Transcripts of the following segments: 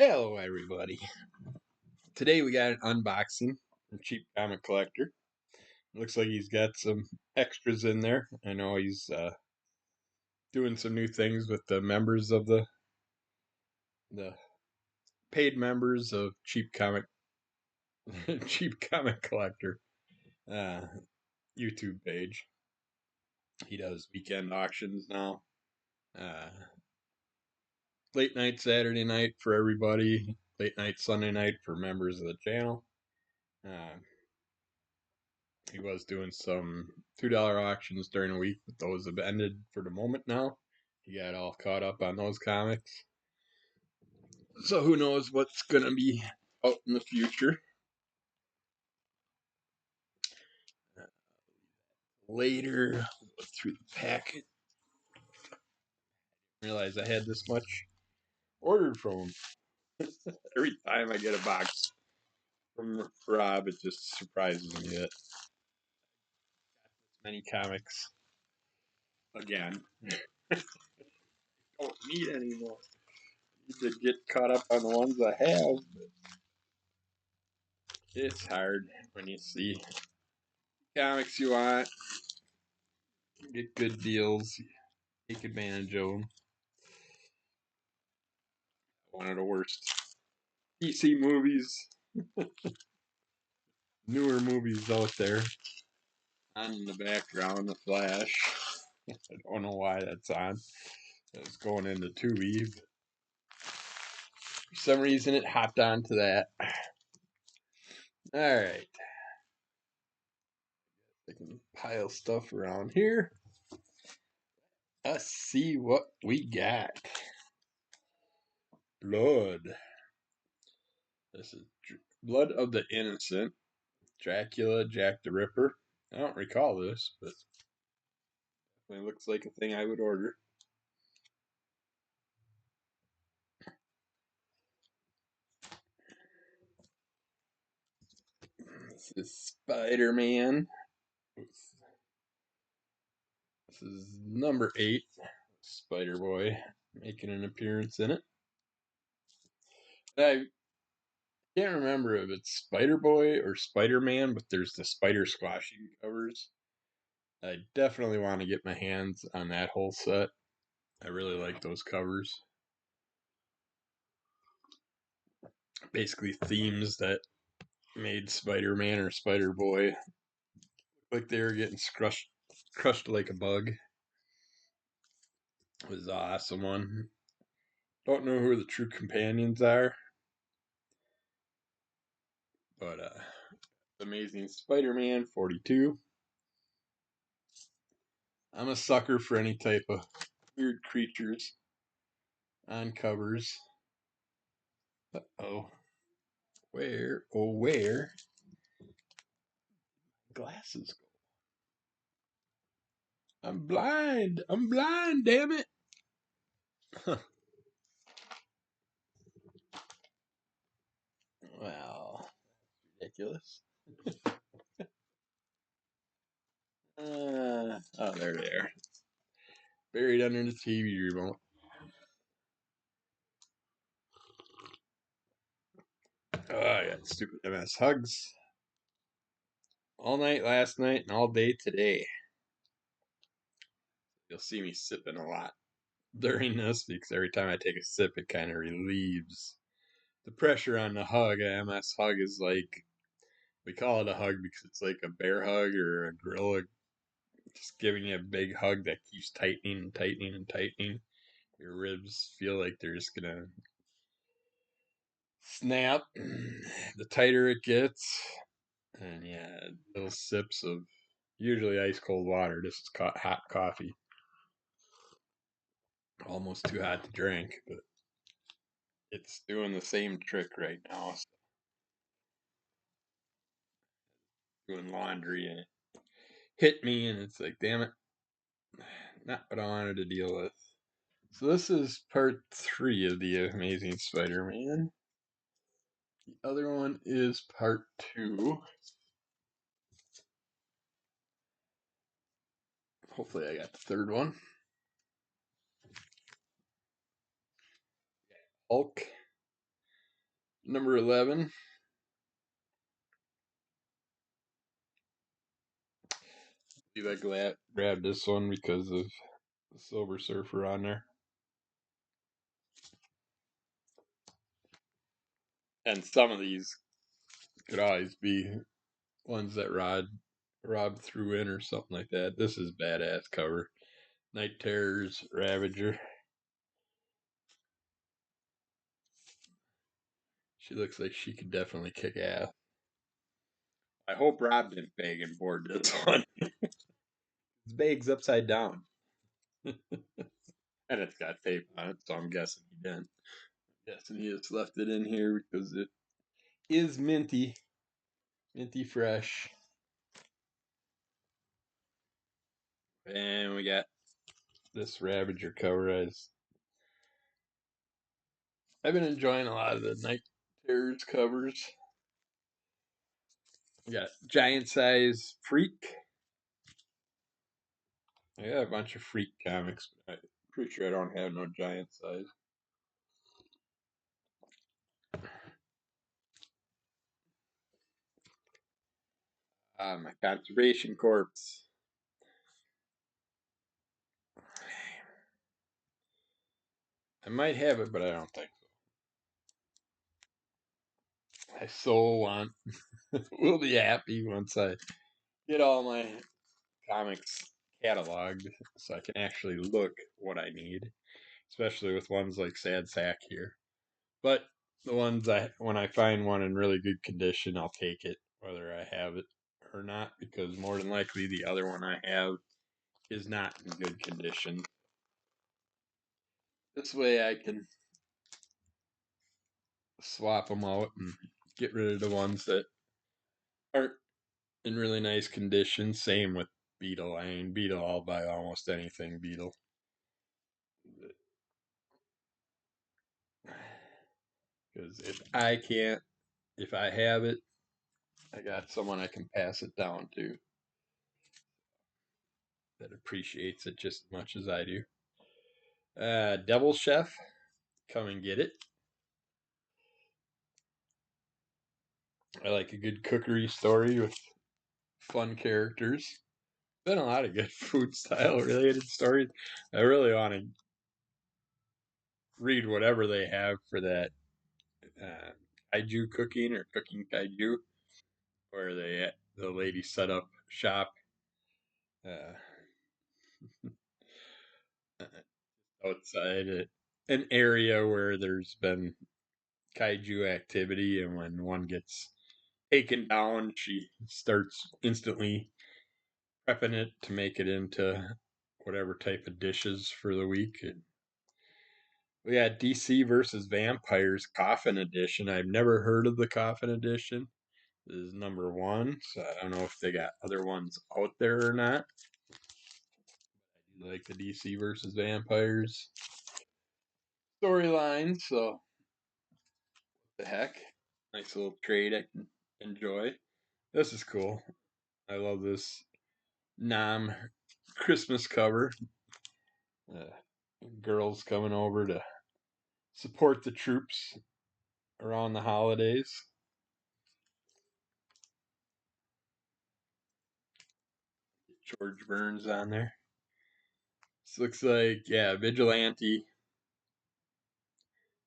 Hello, everybody. Today we got an unboxing from Cheap Comic Collector. Looks like he's got some extras in there. I know he's doing some new things with the members of the paid members of Cheap Comic Cheap Comic Collector uh, YouTube page. He does weekend auctions now. Uh, Late night Saturday night for everybody. Late night Sunday night for members of the channel. Uh, He was doing some $2 auctions during the week, but those have ended for the moment now. He got all caught up on those comics. So who knows what's going to be out in the future. Later, we'll go through the packet. Realize I had this much ordered from him. Every time I get a box from Rob, it just surprises me that many comics again don't need anymore. I need to get caught up on the ones I have. It's hard when you see comics you want, get good deals, take advantage of them. One of the worst DC movies, newer movies out there. On in the background, The Flash. I don't know why that's on. It's going into Tubi. For some reason, it hopped onto that. Alright. I can pile stuff around here. Let's see what we got. Blood. This is Blood of the Innocent. Dracula, Jack the Ripper. I don't recall this, but it looks like a thing I would order. This is Spider-Man. This is number 8. Spider-Boy making an appearance in it. I can't remember if it's Spider-Boy or Spider-Man, but there's the Spider Squashing covers. I definitely want to get my hands on that whole set. I really like those covers. Basically themes that made Spider-Man or Spider-Boy like they were getting crushed like a bug. It was an awesome one. Don't know who the true companions are, but Amazing Spider-Man 42. I'm a sucker for any type of weird creatures on covers. Uh-oh. Where, oh where, glasses go? I'm blind, damn it. Well, ridiculous. Oh, there they are. Buried under the TV remote. Oh, I got stupid MS hugs. All night last night and all day today. You'll see me sipping a lot during this because every time I take a sip, it kind of relieves the pressure on the hug. A MS hug is like, we call it a hug because it's like a bear hug or a gorilla just giving you a big hug that keeps tightening and tightening and tightening. Your ribs feel like they're just gonna snap the tighter it gets. And yeah, little sips of usually ice cold water. This is hot coffee. Almost too hot to drink, but it's doing the same trick right now. So doing laundry and it hit me, and it's like, damn it, not what I wanted to deal with. So this is part 3 of the Amazing Spider-Man. The other one is part 2. Hopefully I got the third one. Hulk. Number 11. See, I grabbed this one because of the Silver Surfer on there. And some of these could always be ones that Rob threw in or something like that. This is badass cover. Night Terrors, Ravager. She looks like she could definitely kick ass. I hope Rob didn't bag and board this one. His bag's upside down. And it's got tape on it, so I'm guessing he didn't. Guessing he just left it in here because it is minty. Minty fresh. And we got this Ravager cover. I've been enjoying a lot of the Night Terrors covers. We got Giant Size Freak. I got a bunch of Freak comics, but I'm pretty sure I don't have no Giant Size. My Conservation Corps. I might have it, but I don't think so. I so want. We'll be happy once I get all my comics cataloged so I can actually look what I need, especially with ones like Sad Sack here. But the ones when I find one in really good condition, I'll take it, whether I have it or not, because more than likely the other one I have is not in good condition. This way I can swap them out and get rid of the ones that aren't in really nice condition. Same with Beetle. I mean, Beetle, I'll buy almost anything Beetle. Because if I have it, I got someone I can pass it down to that appreciates it just as much as I do. Devil Chef, come and get it. I like a good cookery story with fun characters. Been a lot of good food style related stories. I really want to read whatever they have for that uh, kaiju cooking or cooking kaiju, where the lady set up shop uh, outside an area where there's been kaiju activity, and when one gets taken down, she starts instantly prepping it to make it into whatever type of dishes for the week. And we had DC versus Vampires Coffin Edition. I've never heard of the Coffin Edition. This is number one, so I don't know if they got other ones out there or not. I do like the DC versus Vampires storyline, so the heck. Nice little trade I can enjoy. This is cool. I love this Nam Christmas cover. Uh, Girls coming over to support the troops around the holidays. George Burns on there. This looks like, yeah, Vigilante.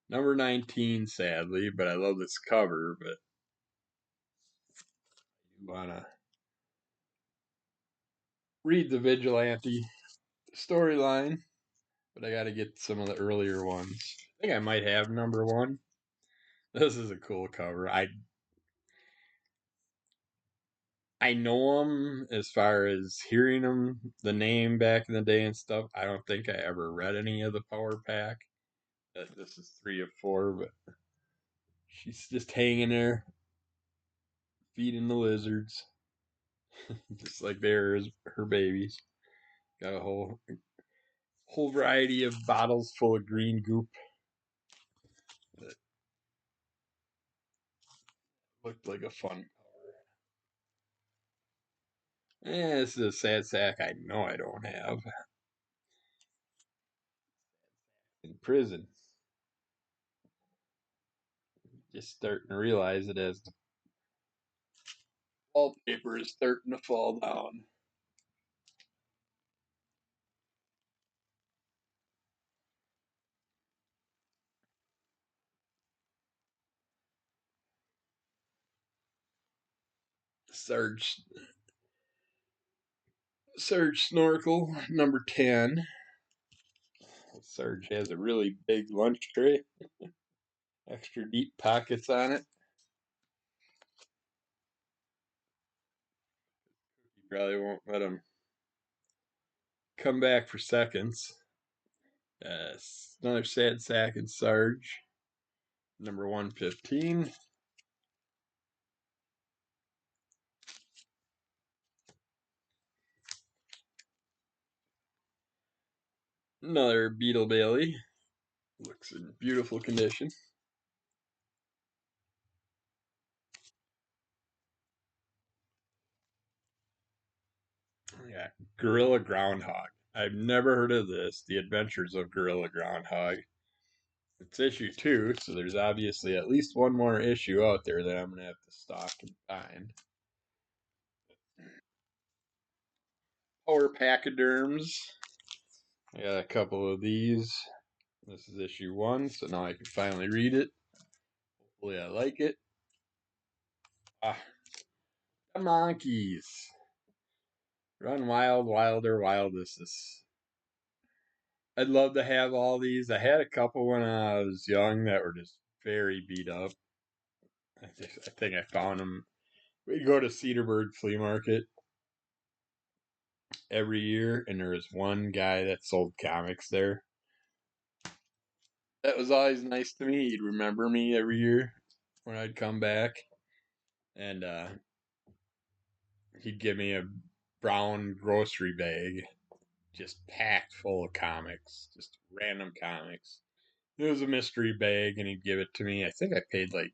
Number 19, sadly, but I love this cover, but you want to read the Vigilante storyline, but I got to get some of the earlier ones. I think I might have number one. This is a cool cover. I know him as far as hearing him, the name back in the day and stuff. I don't think I ever read any of the Power Pack. This is 3 of 4, but she's just hanging there, feeding the lizards, just like they're her babies. Got a whole variety of bottles full of green goop that looked like a fun. This is a sad sack I know I don't have in prison. Just starting to realize it as the wallpaper is starting to fall down. Surge Surge snorkel number 10. Surge has a really big lunch tray, extra deep pockets on it. You probably won't let him come back for seconds. Another sad sack and Sarge, number 115. Another Beetle Bailey. Looks in beautiful condition. Yeah, Gorilla Groundhog. I've never heard of this. The Adventures of Gorilla Groundhog. It's issue 2, so there's obviously at least one more issue out there that I'm going to have to stock and find. Power Pachyderms. I got a couple of these. This is issue 1, so now I can finally read it. Hopefully I like it. Ah, the monkeys. Run wild, wilder, wildest. I'd love to have all these. I had a couple when I was young that were just very beat up. I think I found them. We'd go to Cedarburg Flea Market every year, and there was one guy that sold comics there. That was always nice to me. He'd remember me every year when I'd come back, and he'd give me a brown grocery bag just packed full of comics, just random comics. It was a mystery bag, and he'd give it to me. I think I paid like,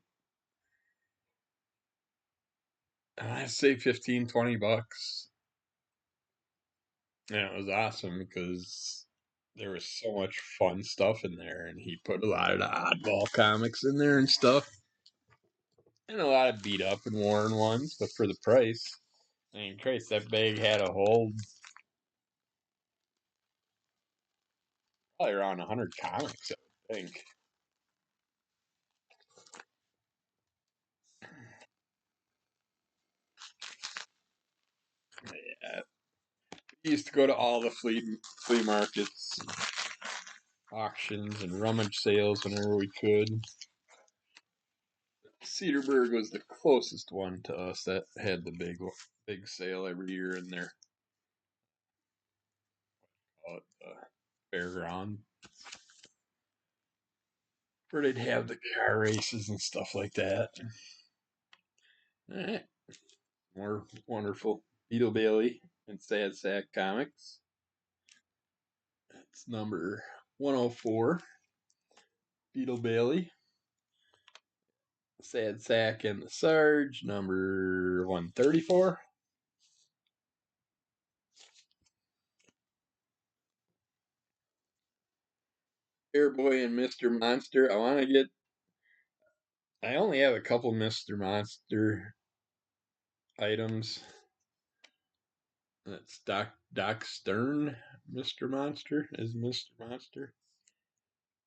I'd say 15, $20. And it was awesome because there was so much fun stuff in there, and he put a lot of the oddball comics in there and stuff, and a lot of beat up and worn ones, but for the price. I mean, Christ, that bag had a hold probably around 100 comics, I think. Yeah. We used to go to all the flea markets, auctions, and rummage sales whenever we could. Cedarburg was the closest one to us that had the big sale every year in there. Fairground, where they'd have the car races and stuff like that. Eh, more wonderful Beetle Bailey and Sad Sack comics. That's number 104. Beetle Bailey, Sad Sack and the Sarge, number 134. Airboy and Mr. Monster. I only have a couple Mr. Monster items. That's Doc Stern, Mr. Monster, is Mr. Monster.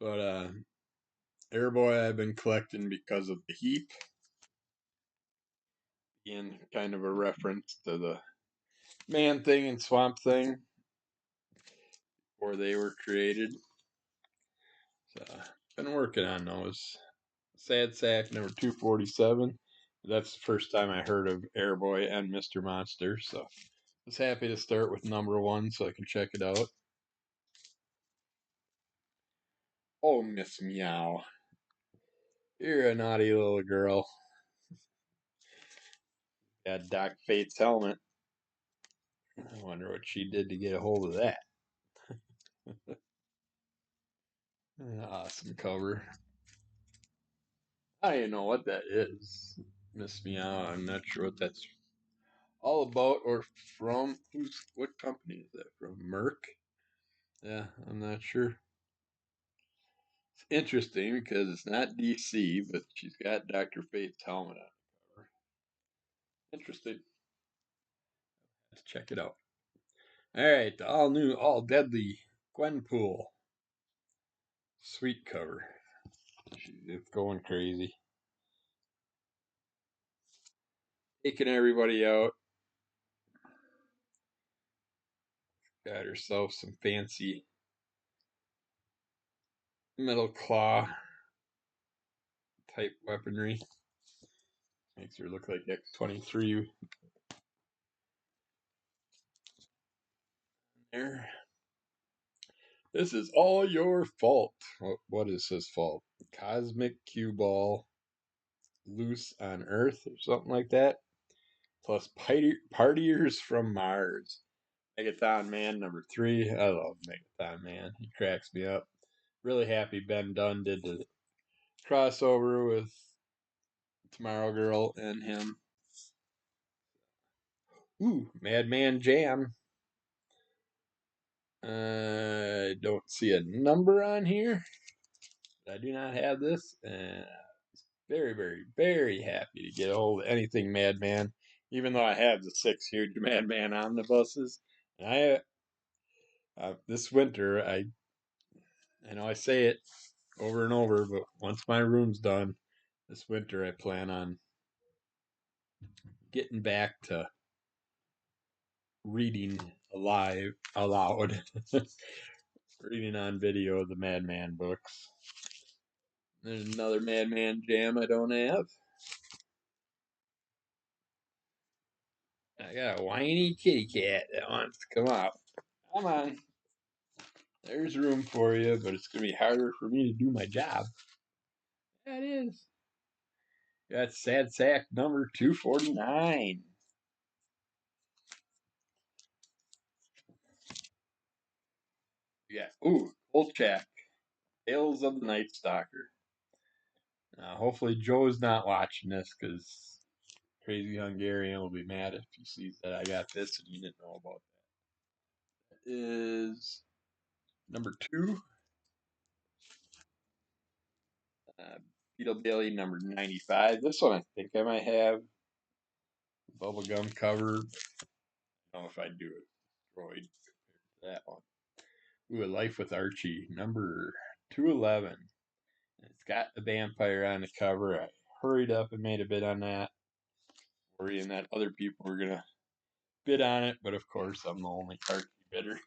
But Airboy I've been collecting because of the heap. Again, kind of a reference to the Man Thing and Swamp Thing before they were created. So, been working on those. Sad Sack number 247. That's the first time I heard of Airboy and Mr. Monster, so I was happy to start with number 1 so I can check it out. Oh, Miss Meow. You're a naughty little girl. Got Doc Fate's helmet. I wonder what she did to get a hold of that. Awesome cover. I don't know what that is. Miss Meow. I'm not sure what that's all about or from. What company is that from? Merc? Yeah, I'm not sure. It's interesting because it's not DC, but she's got Dr. Fate's helmet on the cover. Interesting. Let's check it out. All right, the all new, all deadly Gwenpool. Sweet cover. It's going crazy. Taking everybody out. Got herself some fancy metal claw type weaponry. Makes her look like X-23 there. This is all your fault. What is his fault? Cosmic cue ball loose on Earth or something like that. Plus partiers from Mars. Megathon Man #3. I love Megathon Man. He cracks me up. Really happy Ben Dunn did the crossover with Tomorrow Girl and him. Ooh, Madman Jam. I don't see a number on here. I do not have this. Very, very, very happy to get a hold of anything Madman, even though I have the 6 huge Madman omnibuses. And this winter, I know I say it over and over, but once my room's done, this winter I plan on getting back to reading aloud, reading on video the Madman books. There's another Madman Jam I don't have. I got a whiny kitty cat that wants to come out. Come on. There's room for you, but it's going to be harder for me to do my job. That is. Got Sad Sack number 249. Yeah. Ooh, Kolchak. Tales of the Night Stalker. Hopefully Joe's not watching this because Crazy Hungarian will be mad if he sees that I got this and he didn't know about that. Is number 2. Beetle Bailey number 95. This one I think I might have. Bubblegum cover. I don't know if I'd do it. Destroyed compared to that one. Ooh, A Life with Archie number 211. It's got the vampire on the cover. I hurried up and made a bid on that, worrying that other people were going to bid on it, but of course I'm the only Archie bidder.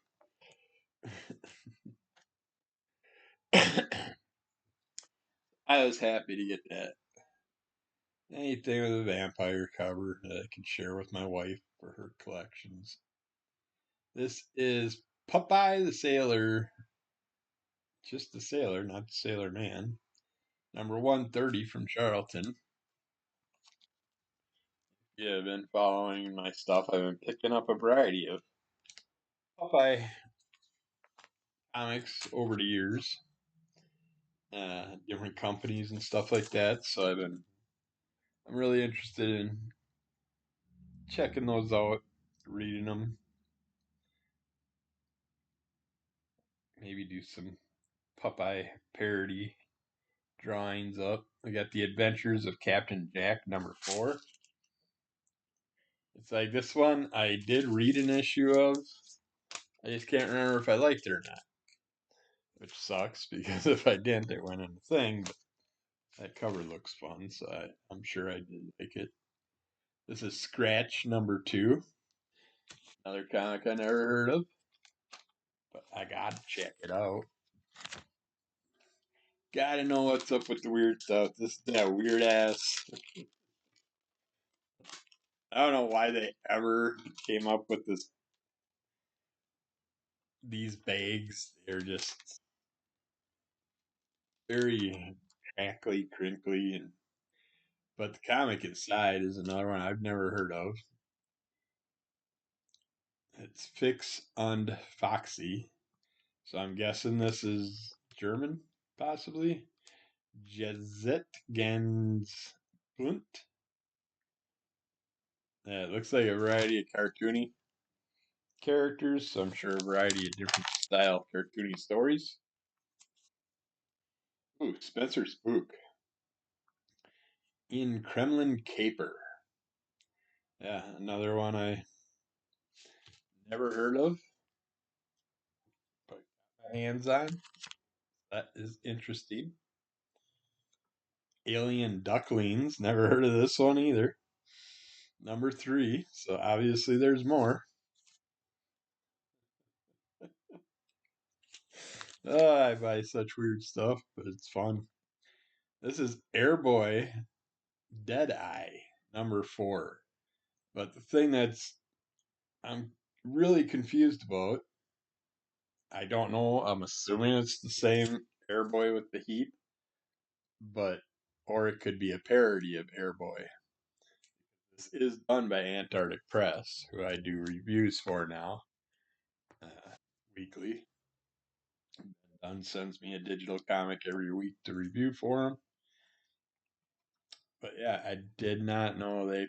I was happy to get that. Anything with a vampire cover that I can share with my wife for her collections. This is Popeye the Sailor. Just the Sailor, not the Sailor Man. Number 130 from Charlton. Yeah, I've been following my stuff. I've been picking up a variety of Popeye comics over the years, different companies and stuff like that. So I'm really interested in checking those out, reading them, maybe do some Popeye parody drawings up. We got The Adventures of Captain Jack number 4. It's like this one I did read an issue of. I just can't remember if I liked it or not, which sucks because if I didn't, it went in the thing. But that cover looks fun, so I'm sure I did like it. This is Scratch number 2, another comic I never heard of, but I gotta check it out. Gotta know what's up with the weird stuff. This is that weird ass. I don't know why they ever came up with these bags. They're just very crackly, crinkly, but the comic inside is another one I've never heard of. It's Fix und Foxy. So I'm guessing this is German, possibly. Jezet Ganz Bunt. Yeah, it looks like a variety of cartoony characters, so I'm sure a variety of different style cartoony stories. Ooh, Spencer Spook. In Kremlin Caper. Yeah, another one I never heard of, but got my hands on. That is interesting. Alien Ducklings. Never heard of this one either. Number 3. So obviously there's more. I buy such weird stuff, but it's fun. This is Airboy Deadeye, number 4. But the thing that's I'm really confused about, I don't know. I'm assuming it's the same Airboy with the heat, but or it could be a parody of Airboy. This is done by Antarctic Press, who I do reviews for now, weekly. Dunn sends me a digital comic every week to review for him. But yeah, I did not know they.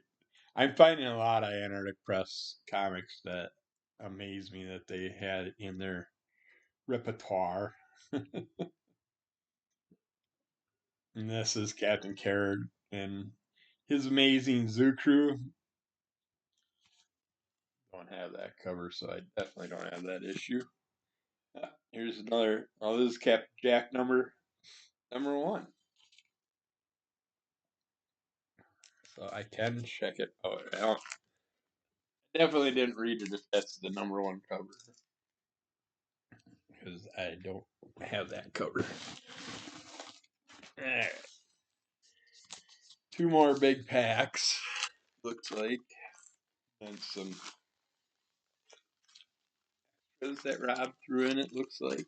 I'm finding a lot of Antarctic Press comics that amaze me that they had in their repertoire. And this is Captain Carrot and his amazing zoo crew. Don't have that cover, so I definitely don't have that issue. Here's another. Oh, this is Captain Jack number 1. So I can check it out. Definitely didn't read it if that's the number 1 cover, because I don't have that cover. Alright. 2 more big packs, looks like, and some that Rob threw in. It looks like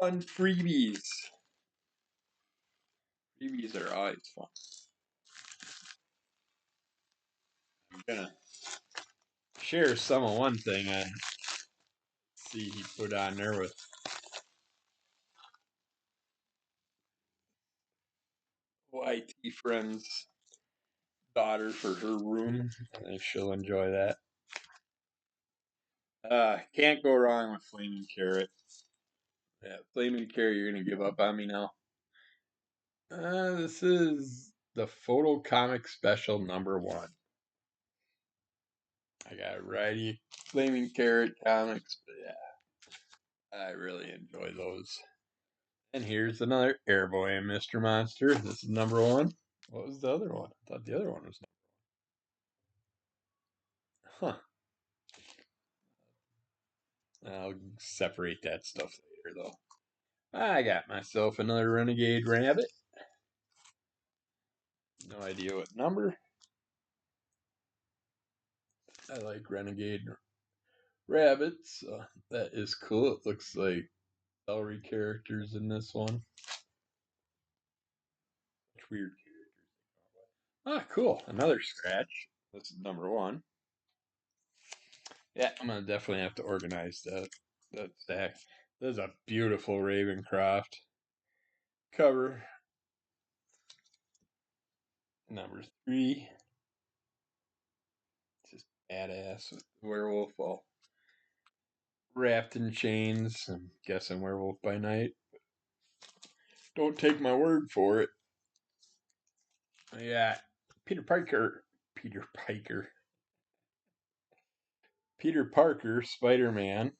fun freebies. Freebies are always fun. I'm gonna share some of one thing I see he put on there with YT friend's daughter for her room. I think she'll enjoy that. Can't go wrong with Flaming Carrot. Yeah, Flaming Carrot, you're gonna give up on me now. This is the Photo Comic Special number 1. I got a variety of Flaming Carrot comics, but yeah, I really enjoy those. And here's another Airboy and Mr. Monster. This is number 1. What was the other one? I thought the other one was number 1. Huh. I'll separate that stuff later, though. I got myself another Renegade Rabbit. No idea what number. I like Renegade Rabbits. That is cool. It looks like celery characters in this one. Weird characters. Cool. Another scratch. This is number 1. Yeah, I'm gonna definitely have to organize that stack. This is a beautiful Ravencroft cover. Number 3. Just badass with werewolf all wrapped in chains. I'm guessing werewolf by night. Don't take my word for it. Yeah, Peter Parker. Peter Piker. Peter Parker, Spider-Man,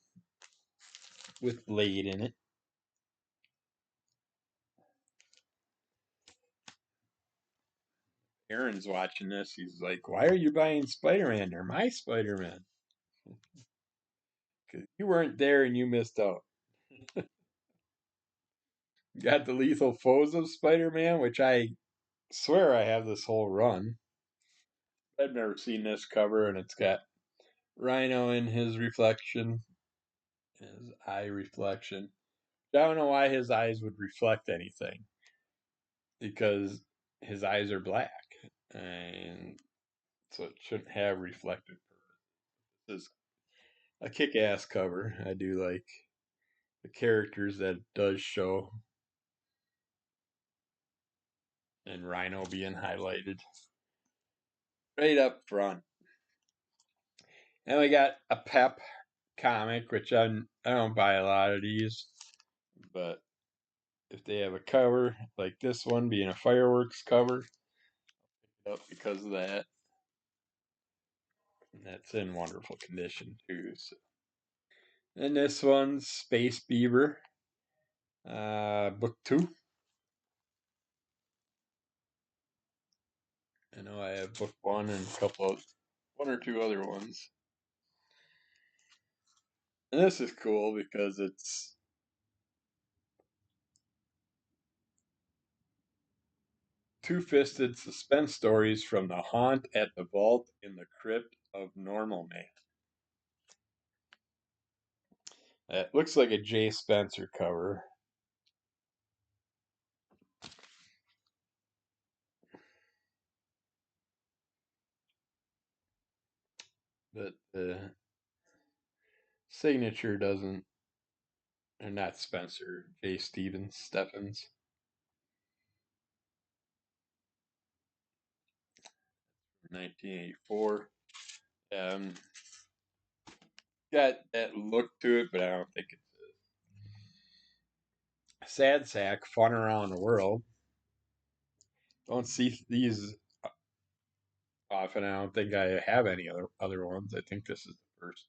with Blade in it. Aaron's watching this. He's like, "Why are you buying Spider-Man? They're my Spider-Man." Because you weren't there and you missed out. Got the Lethal Foes of Spider-Man, which I swear I have this whole run. I've never seen this cover, and it's got Rhino in his reflection, his eye reflection. I don't know why his eyes would reflect anything, because his eyes are black, and so it shouldn't have reflective purpose. This is a kick-ass cover. I do like the characters that it does show, and Rhino being highlighted right up front. And we got a Pep comic, which I don't buy a lot of these, but if they have a cover like this one being a fireworks cover, up because of that. And that's in wonderful condition too. So. And this one's Space Beaver, book 2. I know I have book 1 and a couple of 1 or 2 other ones. And this is cool because it's two-fisted suspense stories from the haunt at the vault in the crypt of Normal Man. It looks like a Jay Spencer cover. But the signature doesn't, or not Spencer, Jay Stephens. 1984. Got that look to it, but I don't think it's a sad sack. Fun around the world. Don't see these often. I don't think I have any other ones. I think this is the first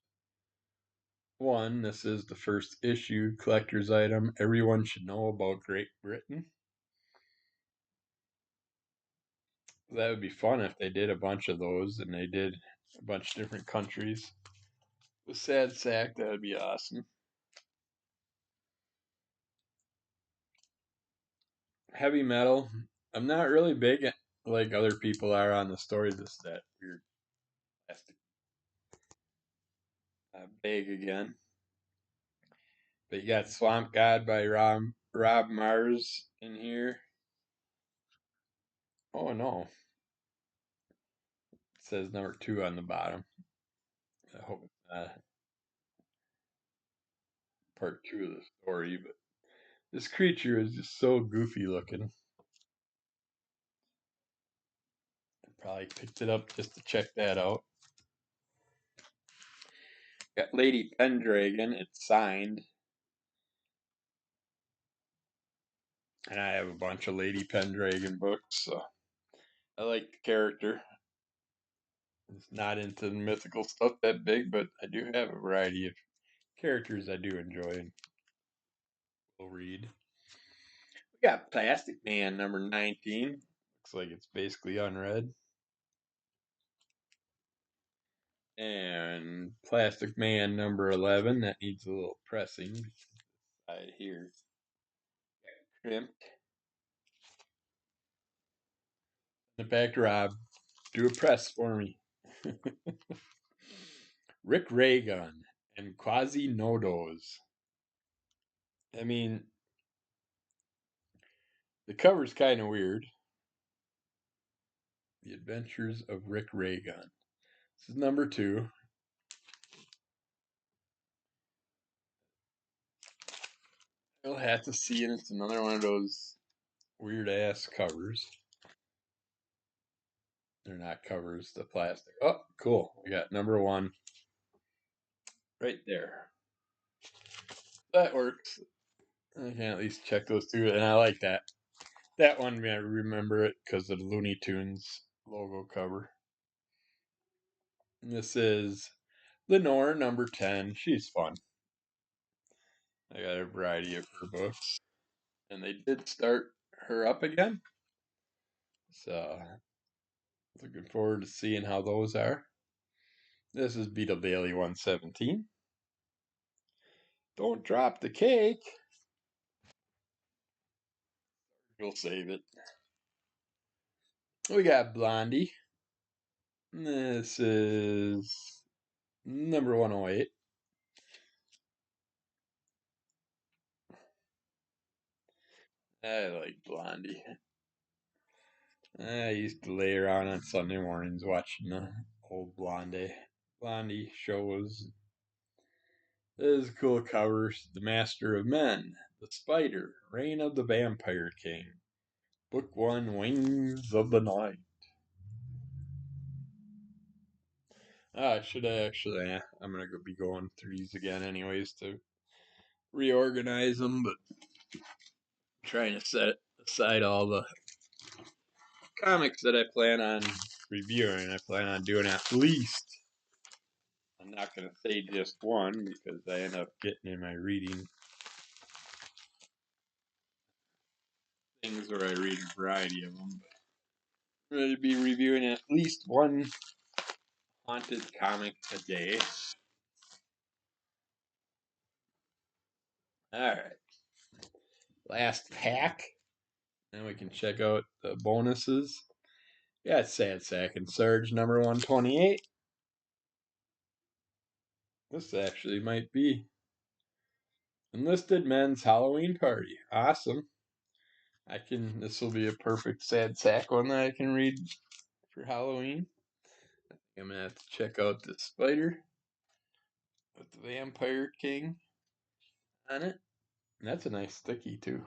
one. This is the first issued collector's item. Everyone should know about Great Britain. That would be fun if they did a bunch of those, and they did a bunch of different countries. The sad sack, that would be awesome. Heavy metal. I'm not really big like other people are on the stories. This that weird plastic bag again. But you got Swamp God by Rob Mars in here. Oh no. It says number 2 on the bottom. I hope it's not part 2 of the story, but this creature is just so goofy looking. I probably picked it up just to check that out. Got Lady Pendragon, it's signed. And I have a bunch of Lady Pendragon books, so I like the character. It's not into the mythical stuff that big, but I do have a variety of characters I do enjoy and will read. We got Plastic Man number 19. Looks like it's basically unread. And Plastic Man number 11. That needs a little pressing. Side here. Crimped. In fact, Rob, do a press for me. Rick Raygun and Quasimodos. I mean, the cover's kind of weird. The Adventures of Rick Raygun. This is number 2. You'll have to see it. It's another one of those weird ass covers. They're not covers, the plastic. Oh, cool. We got number 1 right there. That works. I can at least check those 2, and I like that. That one, I remember it because of the Looney Tunes logo cover. And this is Lenore, number 10. She's fun. I got a variety of her books. And they did start her up again. So, looking forward to seeing how those are. This is Beetle Daily 117. Don't drop the cake. We'll save it. We got Blondie. This is number 108. I like Blondie. I used to lay around on Sunday mornings watching the old Blondie shows. This is cool covers. The Master of Men, The Spider, Reign of the Vampire King, Book 1, Wings of the Night. I should actually, I'm going to be going through these again anyways to reorganize them, but trying to set aside all the comics that I plan on reviewing. I plan on doing at least, I'm not going to say just one because I end up getting in my reading things where I read a variety of them. But I'm going to be reviewing at least one haunted comic a day. Alright. Last pack. Then we can check out the bonuses. Yeah, it's Sad Sack and Surge number 128. This actually might be Enlisted Men's Halloween Party. Awesome. This will be a perfect Sad Sack one that I can read for Halloween. I'm gonna have to check out the spider with the Vampire King on it. And that's a nice sticky too.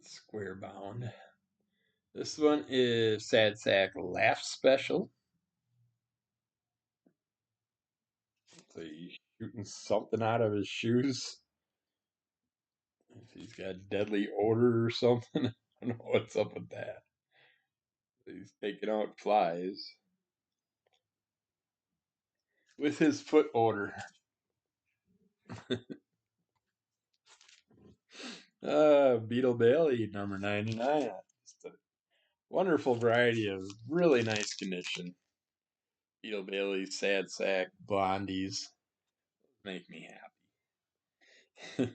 Square bound. This one is Sad Sack Laugh Special. So he's shooting something out of his shoes. If he's got deadly odor or something. I don't know what's up with that. He's taking out flies with his foot odor. Beetle Bailey, number 99. Just a wonderful variety of really nice condition. Beetle Bailey, Sad Sack, Blondies. Make me happy.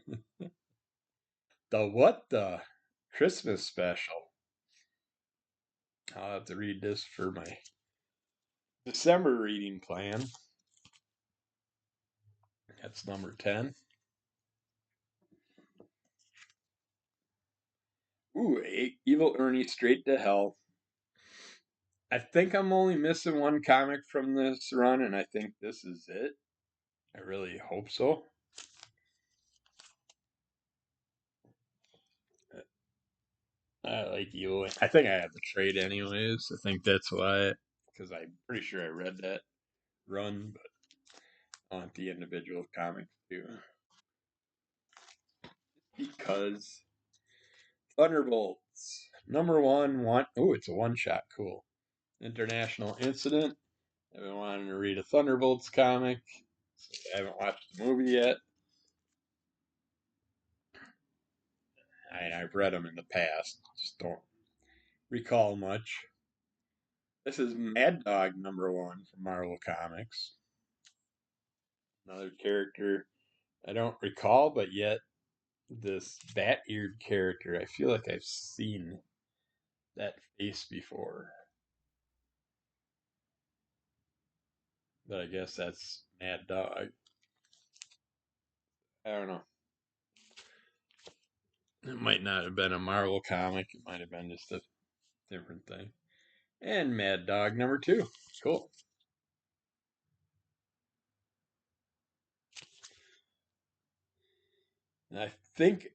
The What the Christmas special. I'll have to read this for my December reading plan. That's number 10. Ooh, Evil Ernie Straight to Hell. I think I'm only missing one comic from this run, and I think this is it. I really hope so. I like Evil. I think I have the trade anyways. I think that's why, because I'm pretty sure I read that run, but I want the individual comics too. Because Thunderbolts number one. Oh, it's a one shot. Cool. International Incident. I've been wanting to read a Thunderbolts comic. I haven't watched the movie yet. I've read them in the past. Just don't recall much. This is Mad Dog number 1 from Marvel Comics. Another character I don't recall, but yet this bat-eared character, I feel like I've seen that face before. But I guess that's Mad Dog. I don't know. It might not have been a Marvel comic. It might have been just a different thing. And Mad Dog number 2. Cool. I think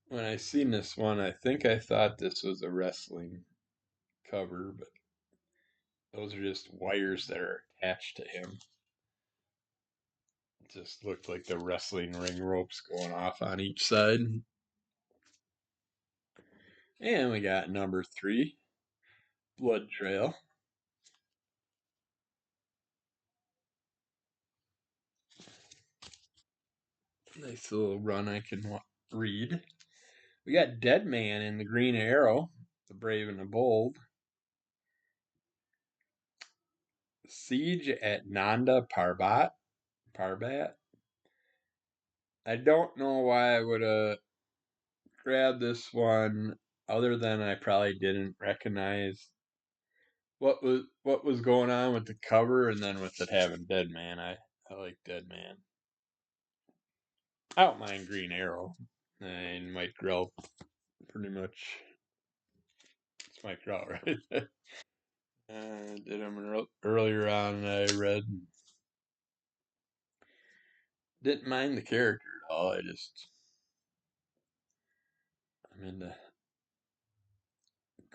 when I seen this one, I think I thought this was a wrestling cover, but those are just wires that are attached to him. It just looked like the wrestling ring ropes going off on each side. And we got number 3, Blood Trail. Nice little run I can read. We got Dead Man in the Green Arrow, The Brave and the Bold. Siege at Nanda Parbat. I don't know why I would have grabbed this one, other than I probably didn't recognize what was going on with the cover, and then with it having Dead Man. I like Dead Man. I don't mind Green Arrow and Mike Grell. Pretty much, it's Mike Grell, right? Did him earlier on. I read. Didn't mind the character at all. I'm into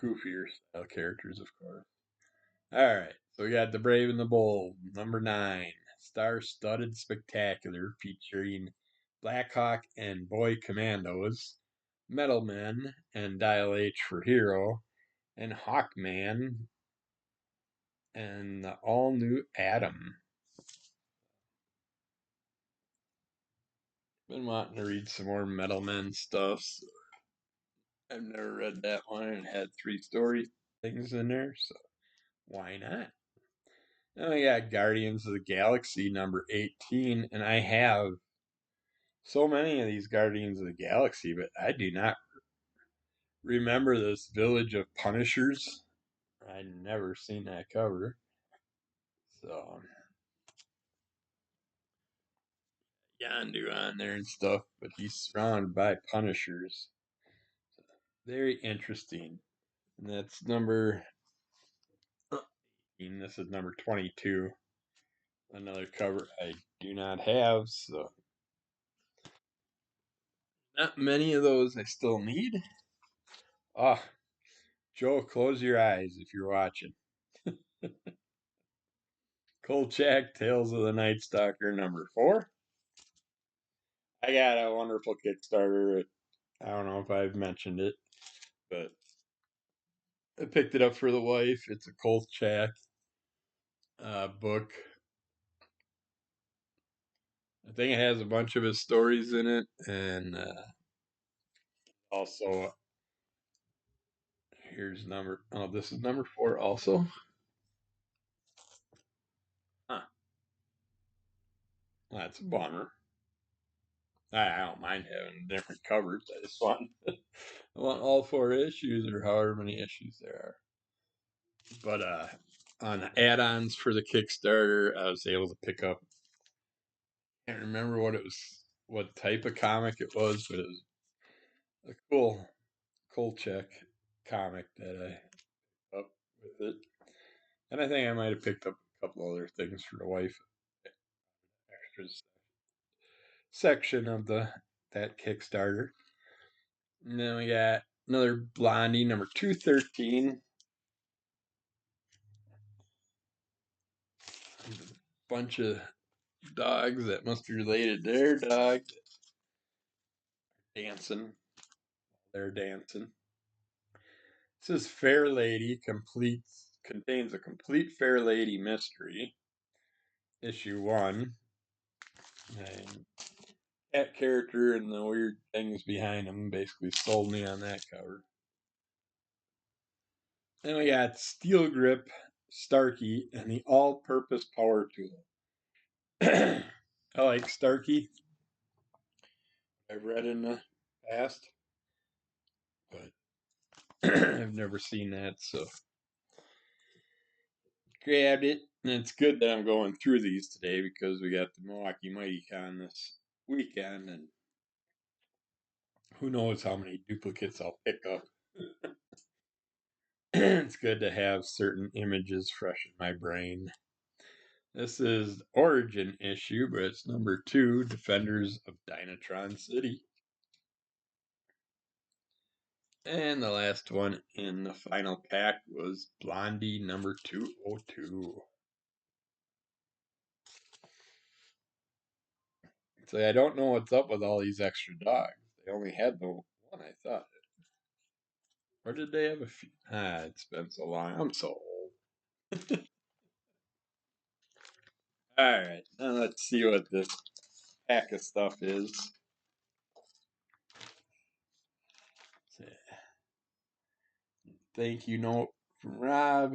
goofier style characters, of course. All right, so we got The Brave and the Bold, number 9, star-studded spectacular featuring Blackhawk and Boy Commandos. Metal Men and Dial H for Hero, and Hawkman and the all new Atom. Been wanting to read some more Metal Men stuff. So I've never read that one and had three story things in there, so why not? Oh yeah, Guardians of the Galaxy number 18, and I have so many of these Guardians of the Galaxy, but I do not remember this Village of Punishers. I'd never seen that cover. So Yondu on there and stuff, but he's surrounded by Punishers. Very interesting. And that's number. This is number 22. Another cover I do not have, so not many of those I still need. Ah, Joe, close your eyes if you're watching. Kolchak, Tales of the Night Stalker, number 4. I got a wonderful Kickstarter. I don't know if I've mentioned it, but I picked it up for the wife. It's a Kolchak book. I think it has a bunch of his stories in it, and also here's number. Oh, this is number 4 also. Huh. That's a bummer. I don't mind having different covers. I just want I want all 4 issues or however many issues there are. But on add-ons for the Kickstarter, I was able to pick up. I can't remember what it was, what type of comic it was, but it was a cool Kolchak comic that I up with it. And I think I might have picked up a couple other things for the wife, extras section of the that Kickstarter. And then we got another Blondie number 213. A bunch of dogs that must be related to their dog dancing. They're dancing. This is Fair Lady contains a complete Fair Lady mystery. Issue 1. And cat character and the weird things behind him basically sold me on that cover. Then we got Steel Grip, Starkey, and the All-Purpose Power Tool. I like Starkey. I've read in the past, but I've never seen that, so grabbed it. And it's good that I'm going through these today because we got the Milwaukee Mighty Con this weekend, and who knows how many duplicates I'll pick up. It's good to have certain images fresh in my brain. This is Origin issue, but it's number 2, Defenders of Dynatron City. And the last one in the final pack was Blondie number 202. So I don't know what's up with all these extra dogs. They only had the one, I thought. Or did they have a few? It's been so long. I'm so old. Alright, now let's see what this pack of stuff is. Thank you note from Rob.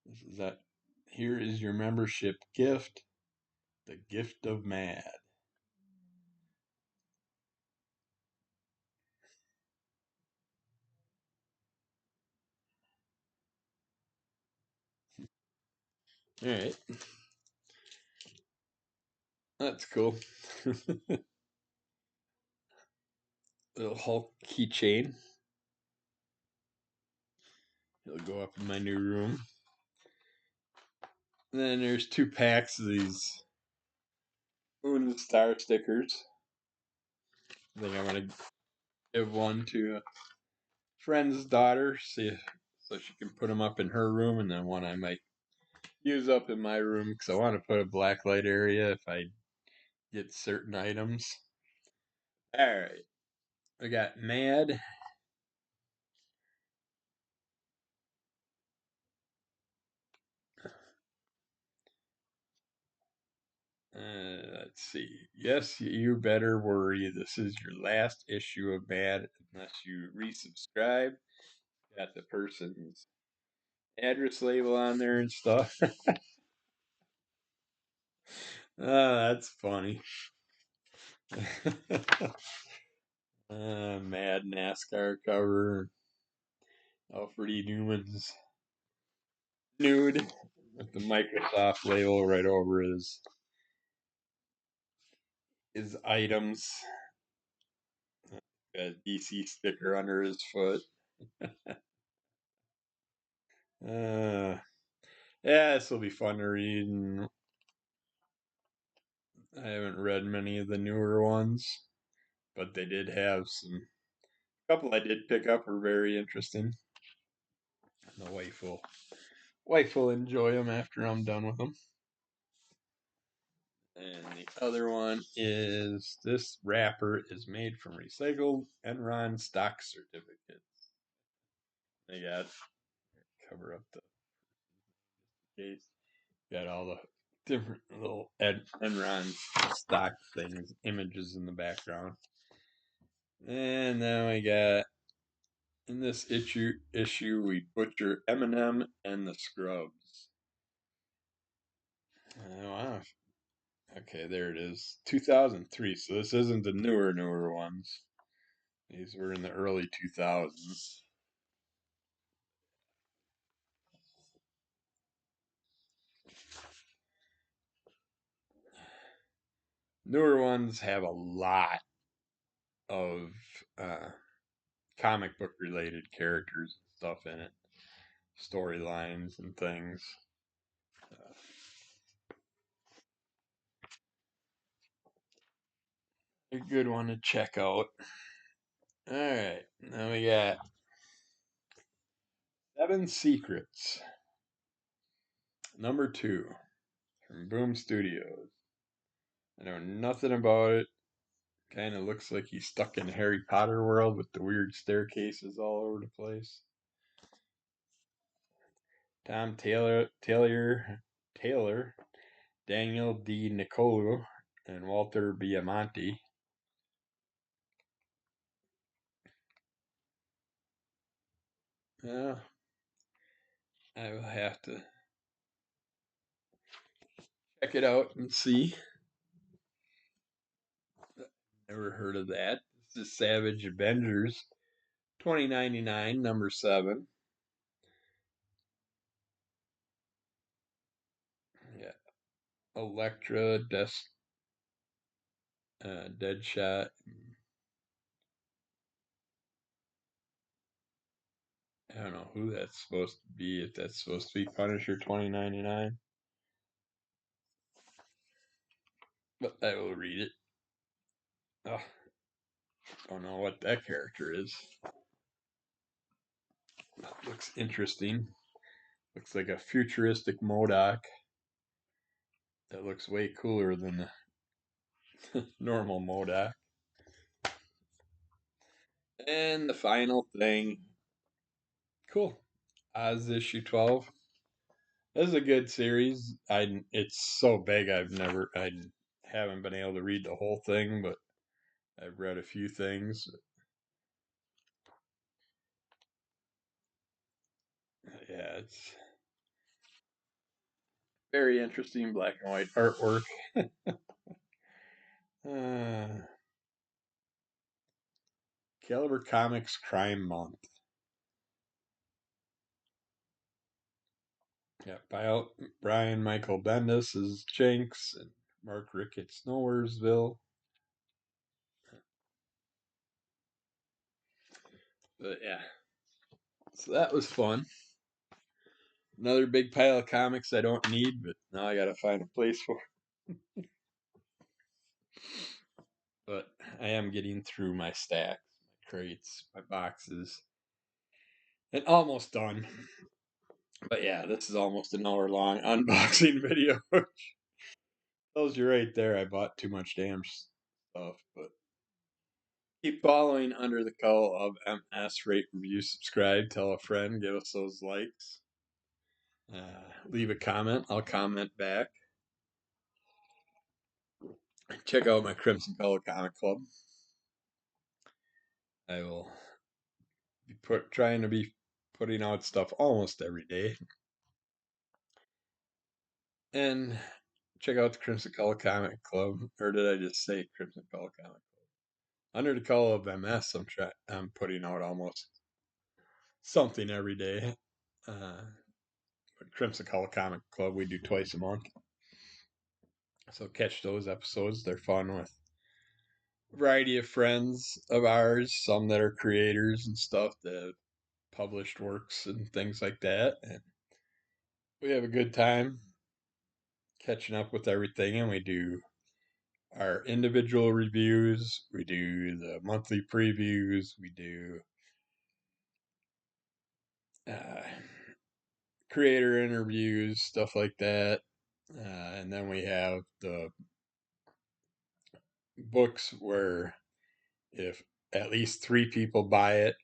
This is that. Here is your membership gift, the gift of mad. All right, that's cool. Little Hulk keychain. It'll go up in my new room. And then there's 2 packs of these Moon and Star stickers. I think I'm gonna give one to a friend's daughter, see so she can put them up in her room, and then one I might use up in my room because I want to put a blacklight area if I get certain items. All right, I got Mad. Let's see. Yes, you better worry. This is your last issue of Mad unless you resubscribe. Got the person's address label on there and stuff. That's funny. Mad NASCAR cover. Alfred E. Newman's nude with the Microsoft label right over his items. A DC sticker under his foot. Uh, yeah, this will be fun to read. And I haven't read many of the newer ones, but they did have some. A couple I did pick up were very interesting. The wife will enjoy them after I'm done with them. And the other one is this wrapper is made from recycled Enron stock certificates. They got cover up the case. Got all the different little Enron stock things, images in the background. And then we got in this issue we butcher Eminem and the Scrubs. Wow. Okay, there it is. 2003. So this isn't the newer ones. These were in the early 2000s. Newer ones have a lot of uh, comic book related characters and stuff in it, storylines and things. A good one to check out. All right, now we got Seven Secrets, #2 from Boom Studios. I know nothing about it. Kind of looks like he's stuck in Harry Potter world with the weird staircases all over the place. Tom Taylor, Daniel D. Nicolo, and Walter Biamonte. Uh, I will have to check it out and see. Never heard of that. This is Savage Avengers 2099, #7. Yeah. Elektra, Deadshot. I don't know who that's supposed to be. If that's supposed to be Punisher 2099, but I will read it. Oh, don't know what that character is. That looks interesting. Looks like a futuristic MODOK. That looks way cooler than the normal MODOK. And the final thing. Cool. Oz issue 12. This is a good series. It's so big I haven't been able to read the whole thing, but I've read a few things. Yeah, it's very interesting black and white artwork. uh, Caliber Comics Crime Month. Yeah, Brian Michael Bendis is Jinx and Mark Ricketts Nowheresville. But yeah, so that was fun. Another big pile of comics I don't need, but now I gotta find a place for. But I am getting through my stacks, my crates, my boxes, and almost done. But yeah, this is almost an hour long unboxing video. Tells you right there I bought too much damn stuff, but Keep following Under the Call of MS. Rate, review, subscribe, tell a friend, give us those likes. Leave a comment. I'll comment back. Check out my Crimson Fellow Comic Club. I will be trying to be putting out stuff almost every day. And check out the Crimson Fellow Comic Club. Or did I just say Crimson Fellow Comic Club? Under the Call of MS, I'm putting out almost something every day. Crimson Color Comic Club we do twice a month. So catch those episodes. They're fun with a variety of friends of ours, some that are creators and stuff that have published works and things like that. And we have a good time catching up with everything, and we do our individual reviews, we do the monthly previews, we do uh, creator interviews, stuff like that. And then we have the books where if at least 3 people buy it,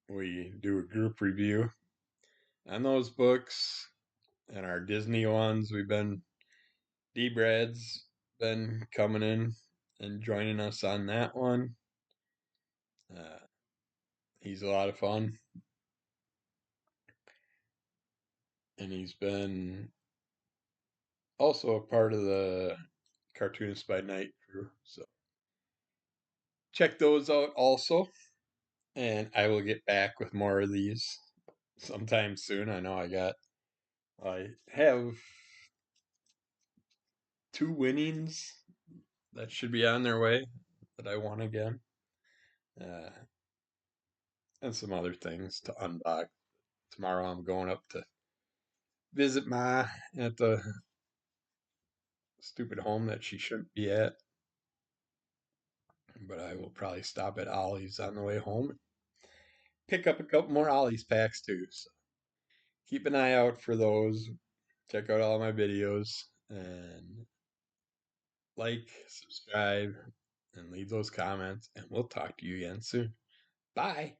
we do a group review on those books. And our Disney ones, D-Brad's been coming in and joining us on that one. Uh, he's a lot of fun. And he's been also a part of the Cartoonist by Night crew. So check those out also. And I will get back with more of these sometime soon. I know I have 2 winnings that should be on their way that I won again. Uh, and some other things to unbox. Tomorrow I'm going up to visit Ma at the stupid home that she shouldn't be at. But I will probably stop at Ollie's on the way home. Pick up a couple more Ollie's packs too. So keep an eye out for those. Check out all my videos and like, subscribe, and leave those comments. And we'll talk to you again soon. Bye.